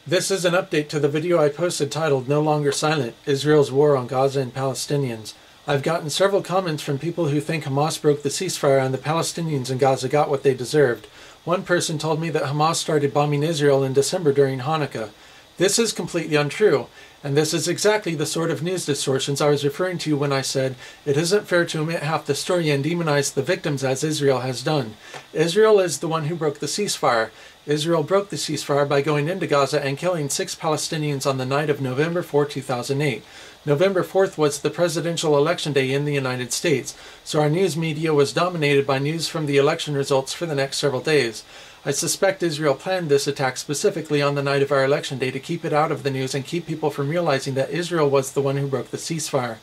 This is an update to the video I posted titled "No Longer Silent: Israel's War on Gaza and Palestinians." I've gotten several comments from people who think Hamas broke the ceasefire and the Palestinians in Gaza got what they deserved. One person told me that Hamas started bombing Israel in December during Hanukkah. This is completely untrue, and this is exactly the sort of news distortions I was referring to when I said it isn't fair to omit half the story and demonize the victims as Israel has done. Israel is the one who broke the ceasefire. Israel broke the ceasefire by going into Gaza and killing 6 Palestinians on the night of November 4, 2008. November 4th was the presidential election day in the United States, so our news media was dominated by news from the election results for the next several days. I suspect Israel planned this attack specifically on the night of our election day to keep it out of the news and keep people from realizing that Israel was the one who broke the ceasefire.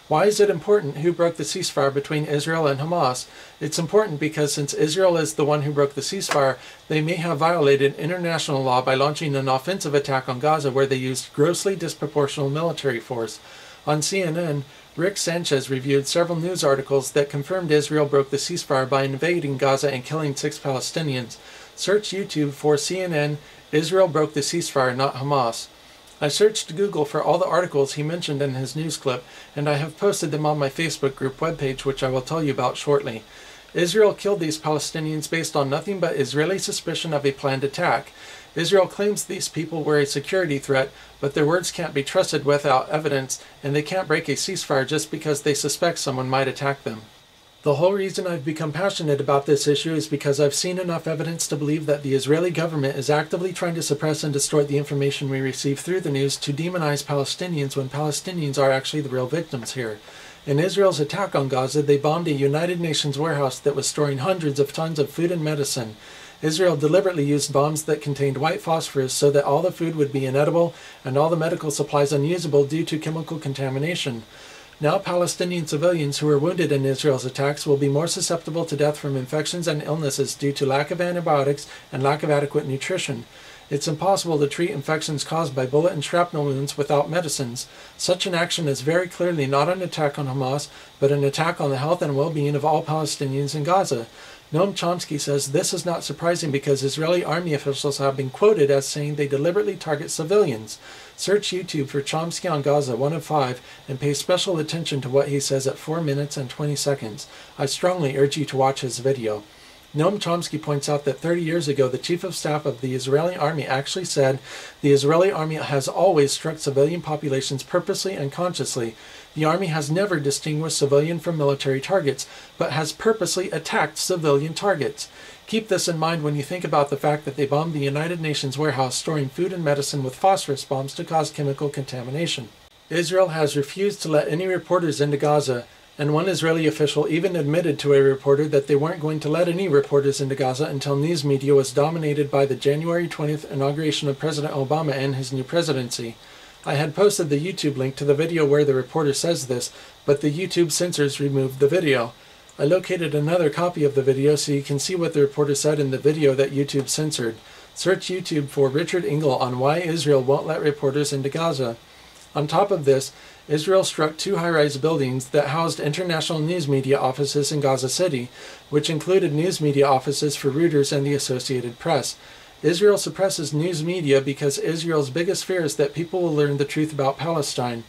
Why is it important who broke the ceasefire between Israel and Hamas? It's important because since Israel is the one who broke the ceasefire, they may have violated international law by launching an offensive attack on Gaza where they used grossly disproportional military force. On CNN, Rick Sanchez reviewed several news articles that confirmed Israel broke the ceasefire by invading Gaza and killing 6 Palestinians. Search YouTube for CNN, Israel broke the ceasefire, not Hamas. I searched Google for all the articles he mentioned in his news clip, and I have posted them on my Facebook group webpage, which I will tell you about shortly. Israel killed these Palestinians based on nothing but Israeli suspicion of a planned attack. Israel claims these people were a security threat, but their words can't be trusted without evidence, and they can't break a ceasefire just because they suspect someone might attack them. The whole reason I've become passionate about this issue is because I've seen enough evidence to believe that the Israeli government is actively trying to suppress and distort the information we receive through the news to demonize Palestinians when Palestinians are actually the real victims here. In Israel's attack on Gaza, they bombed a United Nations warehouse that was storing hundreds of tons of food and medicine. Israel deliberately used bombs that contained white phosphorus so that all the food would be inedible and all the medical supplies unusable due to chemical contamination. Now Palestinian civilians who were wounded in Israel's attacks will be more susceptible to death from infections and illnesses due to lack of antibiotics and lack of adequate nutrition. It's impossible to treat infections caused by bullet and shrapnel wounds without medicines. Such an action is very clearly not an attack on Hamas, but an attack on the health and well-being of all Palestinians in Gaza. Noam Chomsky says this is not surprising because Israeli army officials have been quoted as saying they deliberately target civilians. Search YouTube for Chomsky on Gaza 1 of 5 and pay special attention to what he says at 4 minutes and 20 seconds. I strongly urge you to watch his video. Noam Chomsky points out that 30 years ago, the chief of staff of the Israeli army actually said, "The Israeli army has always struck civilian populations purposely and consciously. The army has never distinguished civilian from military targets, but has purposely attacked civilian targets." Keep this in mind when you think about the fact that they bombed the United Nations warehouse storing food and medicine with phosphorus bombs to cause chemical contamination. Israel has refused to let any reporters into Gaza, and one Israeli official even admitted to a reporter that they weren't going to let any reporters into Gaza until news media was dominated by the January 20th inauguration of President Obama and his new presidency. I had posted the YouTube link to the video where the reporter says this, but the YouTube censors removed the video. I located another copy of the video so you can see what the reporter said in the video that YouTube censored. Search YouTube for Richard Engel on why Israel won't let reporters into Gaza. On top of this, Israel struck 2 high-rise buildings that housed international news media offices in Gaza City, which included news media offices for Reuters and the Associated Press. Israel suppresses news media because Israel's biggest fear is that people will learn the truth about Palestine.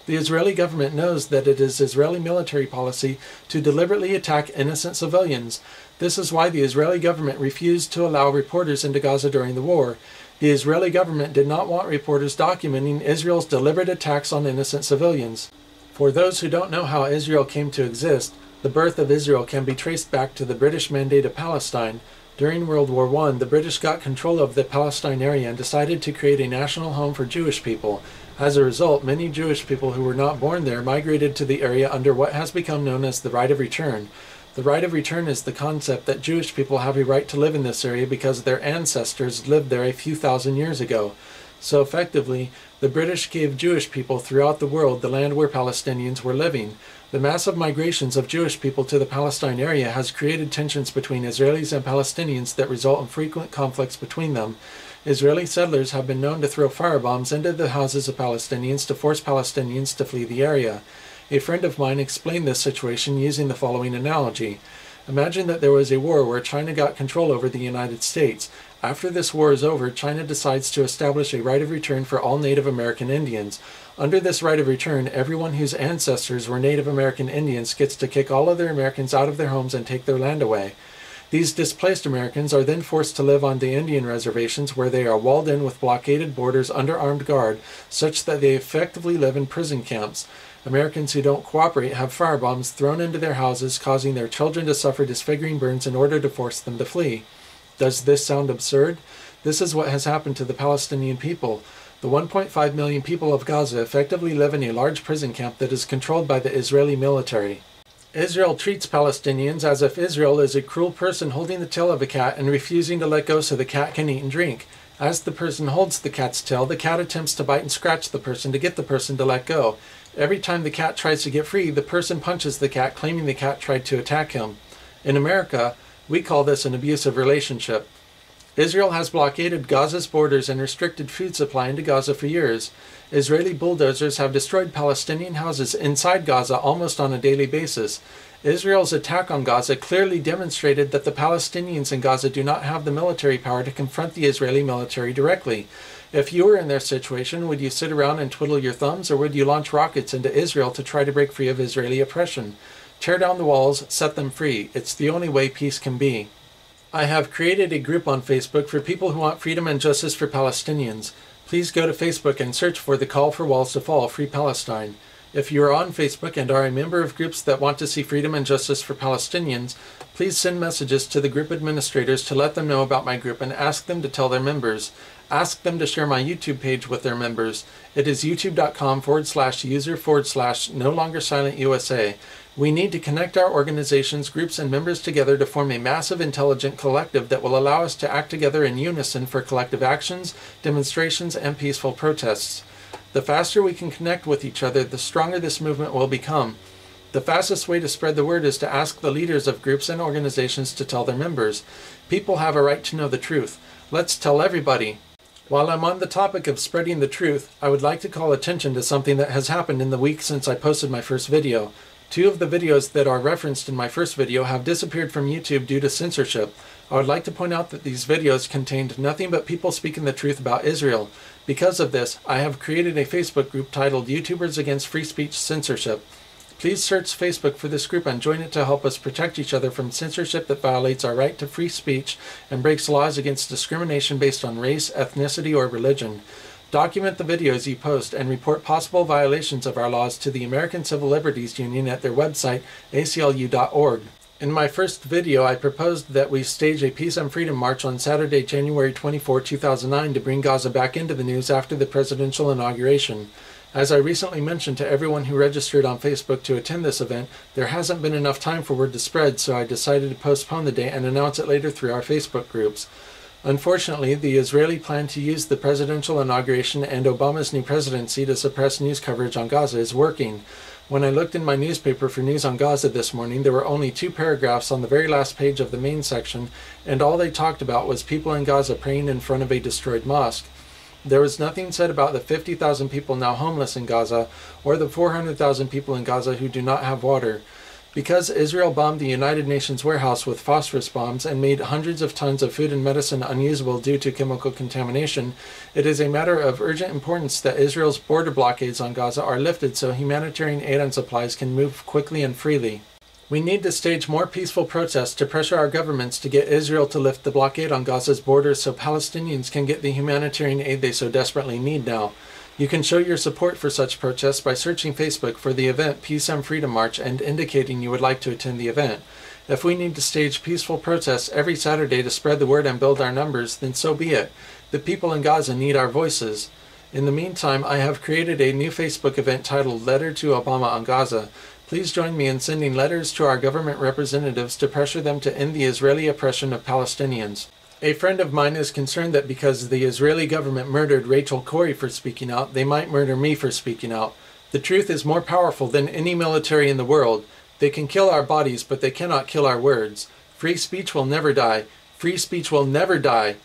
The Israeli government knows that it is Israeli military policy to deliberately attack innocent civilians. This is why the Israeli government refused to allow reporters into Gaza during the war. The Israeli government did not want reporters documenting Israel's deliberate attacks on innocent civilians. For those who don't know how Israel came to exist, the birth of Israel can be traced back to the British Mandate of Palestine. During World War I, the British got control of the Palestine area and decided to create a national home for Jewish people. As a result, many Jewish people who were not born there migrated to the area under what has become known as the right of return. The right of return is the concept that Jewish people have a right to live in this area because their ancestors lived there a few thousand years ago. So effectively, the British gave Jewish people throughout the world the land where Palestinians were living. The massive migrations of Jewish people to the Palestine area has created tensions between Israelis and Palestinians that result in frequent conflicts between them. Israeli settlers have been known to throw firebombs into the houses of Palestinians to force Palestinians to flee the area. A friend of mine explained this situation using the following analogy. Imagine that there was a war where China got control over the United States. After this war is over, China decides to establish a right of return for all Native American Indians. Under this right of return, everyone whose ancestors were Native American Indians gets to kick all other Americans out of their homes and take their land away. These displaced Americans are then forced to live on the Indian reservations where they are walled in with blockaded borders under armed guard, such that they effectively live in prison camps. Americans who don't cooperate have firebombs thrown into their houses, causing their children to suffer disfiguring burns in order to force them to flee. Does this sound absurd? This is what has happened to the Palestinian people. The 1.5 million people of Gaza effectively live in a large prison camp that is controlled by the Israeli military. Israel treats Palestinians as if Israel is a cruel person holding the tail of a cat and refusing to let go so the cat can eat and drink. As the person holds the cat's tail, the cat attempts to bite and scratch the person to get the person to let go. Every time the cat tries to get free, the person punches the cat, claiming the cat tried to attack him. In America, we call this an abusive relationship. Israel has blockaded Gaza's borders and restricted food supply into Gaza for years. Israeli bulldozers have destroyed Palestinian houses inside Gaza almost on a daily basis. Israel's attack on Gaza clearly demonstrated that the Palestinians in Gaza do not have the military power to confront the Israeli military directly. If you were in their situation, would you sit around and twiddle your thumbs, or would you launch rockets into Israel to try to break free of Israeli oppression? Tear down the walls, set them free. It's the only way peace can be. I have created a group on Facebook for people who want freedom and justice for Palestinians. Please go to Facebook and search for the Call for Walls to Fall, Free Palestine. If you are on Facebook and are a member of groups that want to see freedom and justice for Palestinians, please send messages to the group administrators to let them know about my group and ask them to tell their members. Ask them to share my YouTube page with their members. It is youtube.com/user/NoLongerSilentUSA. We need to connect our organizations, groups, and members together to form a massive, intelligent collective that will allow us to act together in unison for collective actions, demonstrations, and peaceful protests. The faster we can connect with each other, the stronger this movement will become. The fastest way to spread the word is to ask the leaders of groups and organizations to tell their members. People have a right to know the truth. Let's tell everybody. While I'm on the topic of spreading the truth, I would like to call attention to something that has happened in the week since I posted my first video. 2 of the videos that are referenced in my first video have disappeared from YouTube due to censorship. I would like to point out that these videos contained nothing but people speaking the truth about Israel. Because of this, I have created a Facebook group titled YouTubers Against Free Speech Censorship. Please search Facebook for this group and join it to help us protect each other from censorship that violates our right to free speech and breaks laws against discrimination based on race, ethnicity, or religion. Document the videos you post and report possible violations of our laws to the American Civil Liberties Union at their website, aclu.org. In my first video, I proposed that we stage a Peace and Freedom March on Saturday, January 24, 2009 to bring Gaza back into the news after the presidential inauguration. As I recently mentioned to everyone who registered on Facebook to attend this event, there hasn't been enough time for word to spread, so I decided to postpone the date and announce it later through our Facebook groups. Unfortunately, the Israeli plan to use the presidential inauguration and Obama's new presidency to suppress news coverage on Gaza is working. When I looked in my newspaper for news on Gaza this morning, there were only 2 paragraphs on the very last page of the main section, and all they talked about was people in Gaza praying in front of a destroyed mosque. There was nothing said about the 50,000 people now homeless in Gaza, or the 400,000 people in Gaza who do not have water. Because Israel bombed the United Nations warehouse with phosphorus bombs and made hundreds of tons of food and medicine unusable due to chemical contamination, it is a matter of urgent importance that Israel's border blockades on Gaza are lifted so humanitarian aid and supplies can move quickly and freely. We need to stage more peaceful protests to pressure our governments to get Israel to lift the blockade on Gaza's borders so Palestinians can get the humanitarian aid they so desperately need now. You can show your support for such protests by searching Facebook for the event Peace and Freedom March and indicating you would like to attend the event. If we need to stage peaceful protests every Saturday to spread the word and build our numbers, then so be it. The people in Gaza need our voices. In the meantime, I have created a new Facebook event titled Letter to Obama on Gaza. Please join me in sending letters to our government representatives to pressure them to end the Israeli oppression of Palestinians. A friend of mine is concerned that because the Israeli government murdered Rachel Corrie for speaking out, they might murder me for speaking out. The truth is more powerful than any military in the world. They can kill our bodies, but they cannot kill our words. Free speech will never die. Free speech will never die.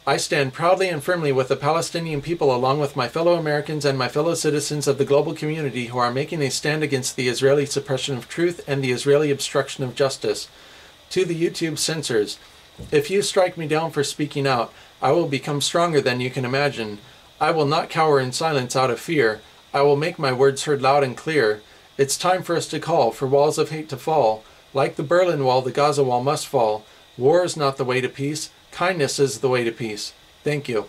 I stand proudly and firmly with the Palestinian people along with my fellow Americans and my fellow citizens of the global community who are making a stand against the Israeli suppression of truth and the Israeli obstruction of justice. To the YouTube censors, if you strike me down for speaking out, I will become stronger than you can imagine. I will not cower in silence out of fear. I will make my words heard loud and clear. It's time for us to call for walls of hate to fall. Like the Berlin Wall, the Gaza Wall must fall. War is not the way to peace. Kindness is the way to peace. Thank you.